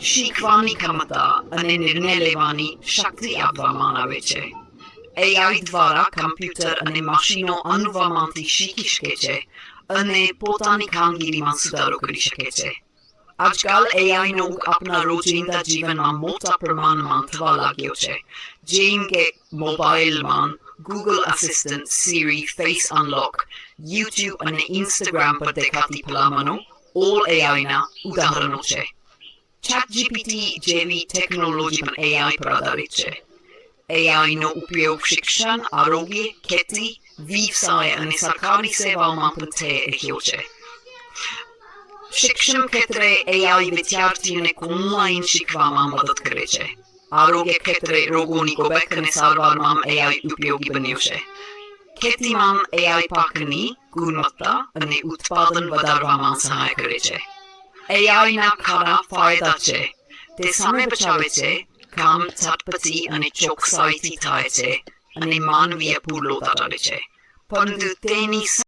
શીખવાની ક્ષમતા અને નિર્ણય લેવાની શક્તિ આપવામાં આવે છે. AI દ્વારા કમ્પ્યુટર અને મશીનો અનુભવમાંથી શીખી શકે છે અને પોતાની કામગીરીમાં સુધારો કરી શકે છે. આજકાલ AIનો આપણા રોજિંદા જીવનમાં મોટા પ્રમાણમાં થવા લાગ્યો છે. જેમ કે મોબાઈલમાં Google Assistant, Siri, Face Unlock, YouTube અને Instagram પર દેખાતી ભલામણો all AIના ઉદાહરણો છે. ChatGPT જેવી ટેકનોલોજી પણ AI પર આધારિત છે. AIનો ઉપયોગ શિક્ષણ, આરોગ્ય, ખેતી, વ્યવસાય અને સરકારી સેવાઓમાં પણ થઈ રહ્યો છે. શિક્ષણ ક્ષેત્રે AI વિદ્યાર્થીઓને ઓનલાઈન શીખવામાં મદદ કરે છે. આરોગ્ય ક્ષેત્રે રોગોની ઓળખ અને સારવારમાં AI ઉપયોગી બન્યો છે. ખેતીમાં AI પાકની ગુણવત્તા અને ઉત્પાદન વધારવામાં સહાય કરે છે. AIના ખરા ફાયદા છે. તે સમય બચાવે છે, કામ ઝડપથી અને ચોકસાઈથી થાય છે અને માનવીય ભૂલો ઘટાડે છે. પરંતુ તેની